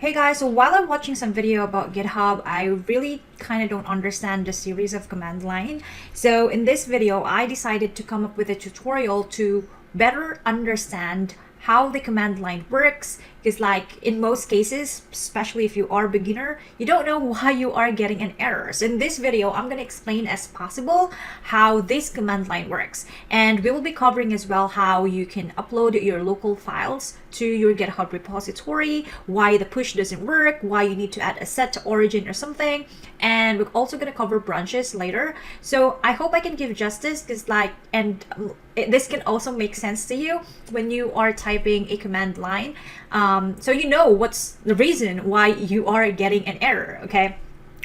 Hey guys, so while I'm watching some video about GitHub, I really kind of don't understand the series of command line. So in this video, I decided to come up with a tutorial to better understand how the command line works, because like in most cases, especially if you are a beginner, you don't know why you are getting an error. So in this video, I'm going to explain as possible how this command line works, and we will be covering as well how you can upload your local files to your GitHub repository, why the push doesn't work, why you need to add a set to origin or something, and we're also going to cover branches later. So I hope I can give justice, because this can also make sense to you when you are typing a command line, so you know what's the reason why you are getting an error. Okay.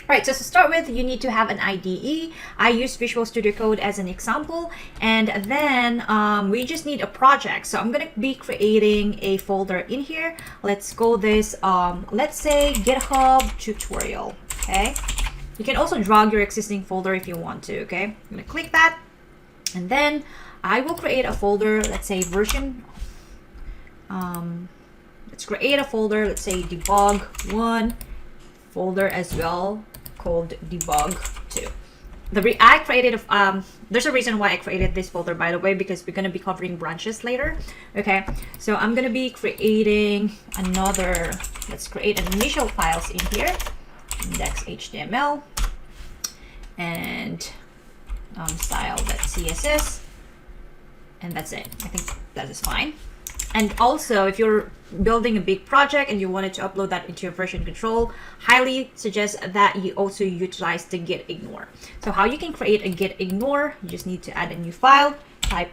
All right, so to start with, you need to have an IDE. I use Visual Studio Code as an example, and then we just need a project. So I'm gonna be creating a folder in here. Let's call this, let's say GitHub tutorial, okay? You can also drag your existing folder if you want to, okay? I'm gonna click that, and then I will create a folder, let's say version, let's create a folder, let's say debug1 folder as well, called debug2. There's a reason why I created this folder, by the way, because we're going to be covering branches later. Okay, so I'm going to be creating another, let's create an initial files in here, index.html and style.css, and that's it. I think that is fine. And also, if you're building a big project and you wanted to upload that into your version control, highly suggest that you also utilize the git ignore. So how you can create a git ignore, you just need to add a new file, type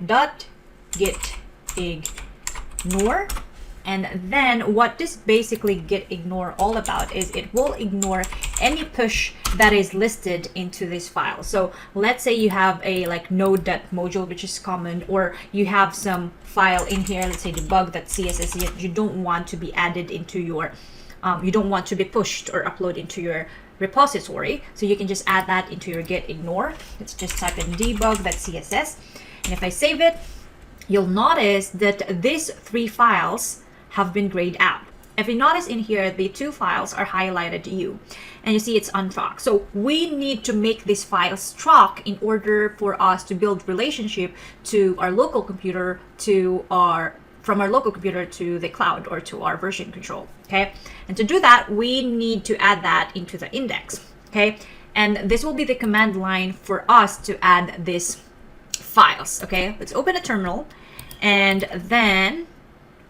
.git ignore. And then what this basically git ignore all about is it will ignore any push that is listed into this file. So let's say you have a like node.module, which is common, or you have some file in here, let's say debug.css, yet you don't want to be added into your, you don't want to be pushed or upload into your repository. So you can just add that into your git ignore. Let's just type in debug.css. And if I save it, you'll notice that these three files have been grayed out. If you notice in here, the two files are highlighted to you, and you see it's unstruck. So we need to make these files struck in order for us to build relationship to our local computer, from our local computer to the cloud or to our version control. Okay, and to do that, we need to add that into the index. Okay, and this will be the command line for us to add these files. Okay, let's open a terminal, and then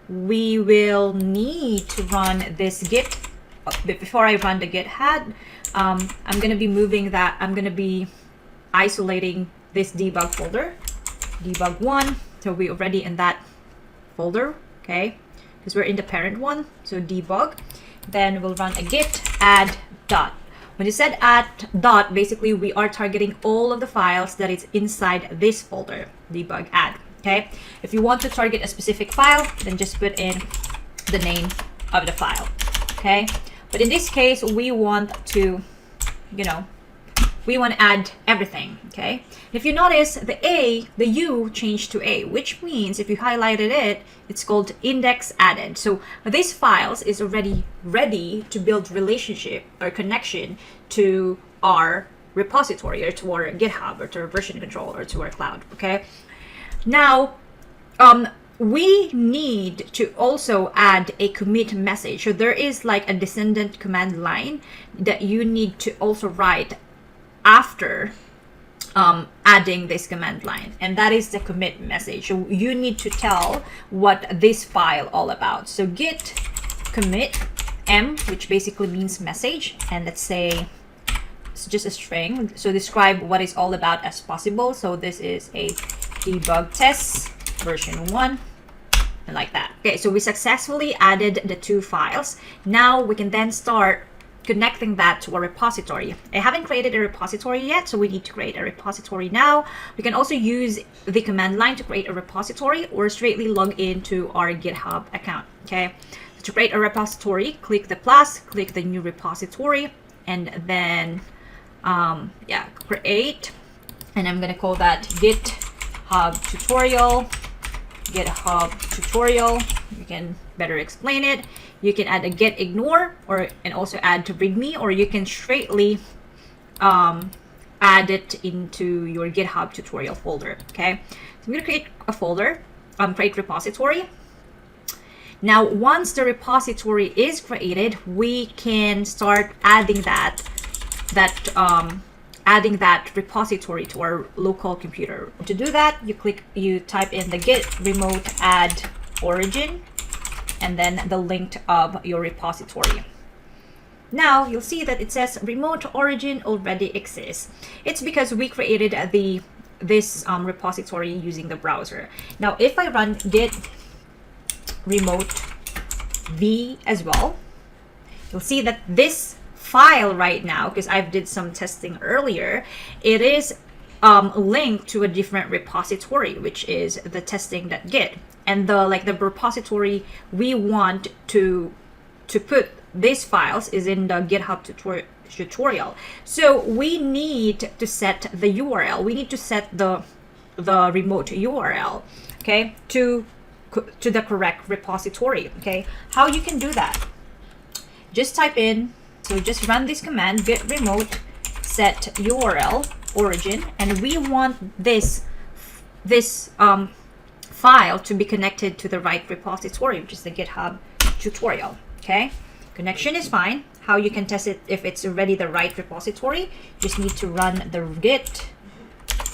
we will need to run this git. But before I run the git head, I'm going to be moving that. I'm going to be isolating this debug folder, debug1. So we're already in that folder, okay? Because we're in the parent one. So debug. Then we'll run a git add dot. When you said add dot, basically we are targeting all of the files that is inside this folder, debug add. Okay, if you want to target a specific file, then just put in the name of the file. Okay, but in this case, we want to, we want to add everything. Okay, if you notice the U changed to A, which means if you highlighted it, it's called index added. So this files is already ready to build relationship or connection to our repository or to our GitHub or to our version control or to our cloud. Okay. Now, we need to also add a commit message. So there is like a descendant command line that you need to also write after adding this command line, and that is the commit message. So you need to tell what this file all about. So git commit m, which basically means message, and let's say it's just a string. So describe what it's all about as possible. So this is a debug tests version 1, and like that. Okay, so we successfully added the two files. Now we can then start connecting that to a repository. I haven't created a repository yet, so we need to create a repository now. We can also use the command line to create a repository or straightly log into our GitHub account. Okay, so to create a repository, click the plus, click the new repository, and then create, and I'm gonna call that GitHub tutorial. You can better explain it, you can add a git ignore, or and also add to readme, or you can straightly add it into your GitHub tutorial folder. Okay, so I'm gonna create a folder, create repository. Now, once the repository is created, we can start adding that repository to our local computer. To do that, you type in the git remote add origin, and then the link of your repository. Now you'll see that it says remote origin already exists. It's because we created this repository using the browser. Now, if I run git remote v as well, you'll see that this file right now, because I've did some testing earlier, it is linked to a different repository, which is the testing.git, and the repository we want to put these files is in the GitHub tutorial. So we need to set the URL. We need to set the remote URL, okay, to the correct repository. Okay, how you can do that? Just type in. So just run this command, git remote set URL origin, and we want this file to be connected to the right repository, which is the GitHub tutorial. Okay, connection is fine. How you can test it if it's already the right repository? Just need to run the git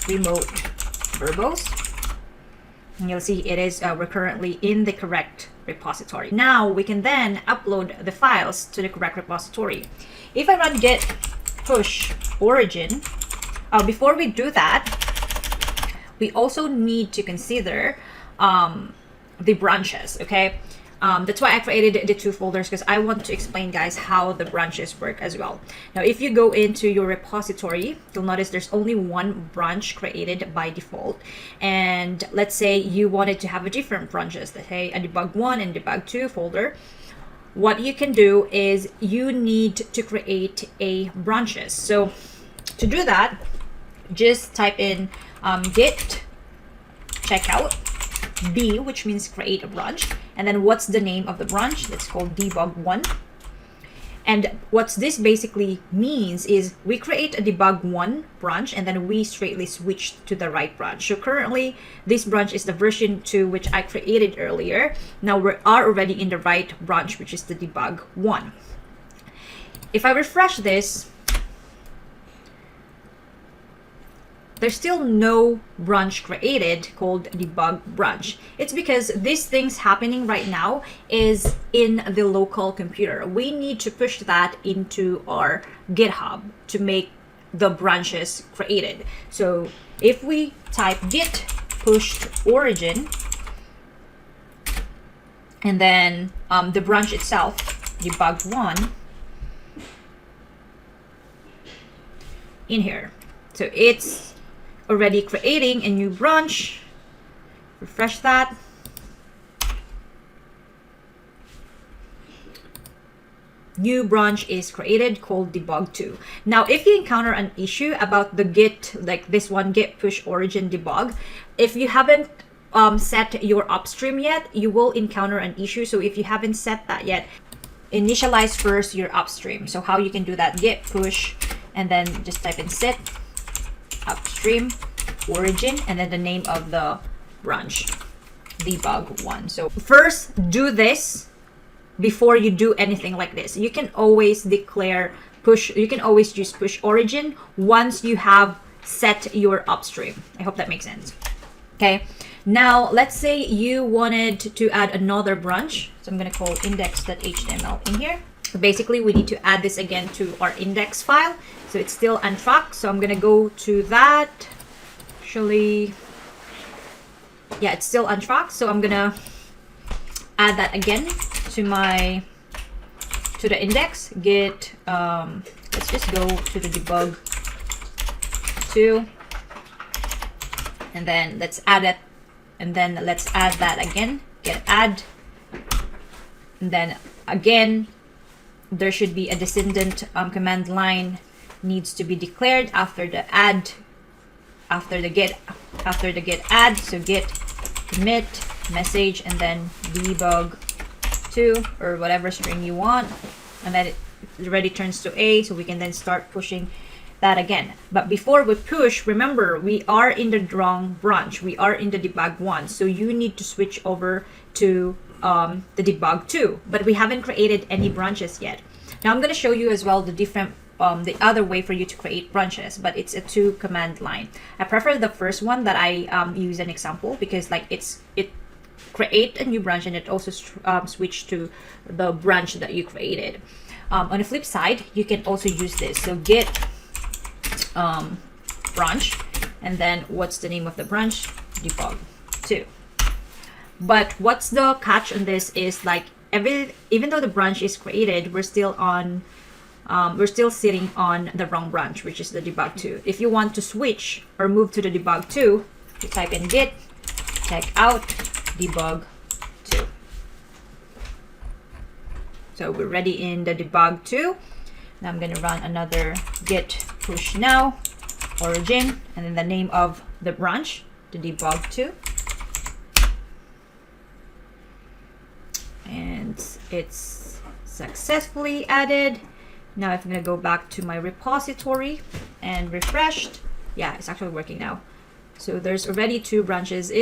remote verbose, and you'll see it is we're currently in the correct repository. Now we can then upload the files to the correct repository. If I run git push origin, before we do that, we also need to consider the branches. Okay, that's why I created the two folders, because I want to explain, guys, how the branches work as well. Now, if you go into your repository, you'll notice there's only one branch created by default. And let's say you wanted to have a different branches, let's say a debug 1 and debug 2 folder. What you can do is you need to create a branches. So to do that, just type in git checkout B, which means create a branch, and then what's the name of the branch? That's called debug1. And what this basically means is we create a debug1 branch, and then we straightly switch to the right branch. So currently this branch is the version 2 which I created earlier. Now we are already in the right branch, which is the debug1. If I refresh this, there's still no branch created called debug branch. It's because these things happening right now is in the local computer. We need to push that into our GitHub to make the branches created. So if we type git push origin, and then the branch itself, debug1, in here. So it's already creating a new branch. Refresh that. New branch is created called debug2. Now, if you encounter an issue about the git, like this one, git push origin debug, if you haven't set your upstream yet, you will encounter an issue. So if you haven't set that yet, initialize first your upstream. So how you can do that, git push, and then just type in set upstream origin, and then the name of the branch, debug1. So first do this before you do anything like this. You can always declare push, you can always use push origin once you have set your upstream. I hope that makes sense. Okay, now let's say you wanted to add another branch. So I'm going to call index.html in here. So basically we need to add this again to our index file. So it's still untracked. So I'm going to go to that. Actually, yeah, it's still untracked. So I'm going to add that again to the index. Git, let's just go to the debug 2. And then let's add it. And then let's add that again. Git add. And then again, there should be a descendant command line needs to be declared after the add, after the git add. So git commit message, and then debug 2 or whatever string you want, and then it already turns to A, so we can then start pushing that again. But before we push, remember, we are in the wrong branch. We are in the debug 1, so you need to switch over to the debug 2, but we haven't created any branches yet. Now I'm going to show you as well the different the other way for you to create branches, but it's a 2 command line. I prefer the first one that I use an example, because like it create a new branch and it also switch to the branch that you created. On the flip side, you can also use this. So git branch, and then what's the name of the branch? Debug 2. But what's the catch on this is, like, even though the branch is created, we're still sitting on the wrong branch, which is the debug 2. If you want to switch or move to the debug 2, you type in git check out debug 2. So we're ready in the debug 2. Now I'm going to run another git push now origin, and then the name of the branch, the debug 2. And it's successfully added. Now if I'm going to go back to my repository and refreshed, yeah, it's actually working now. So there's already 2 branches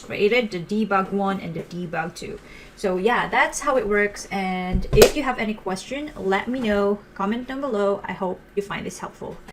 created, the debug 1 and the debug 2. So yeah, that's how it works. And if you have any question, let me know, comment down below. I hope you find this helpful.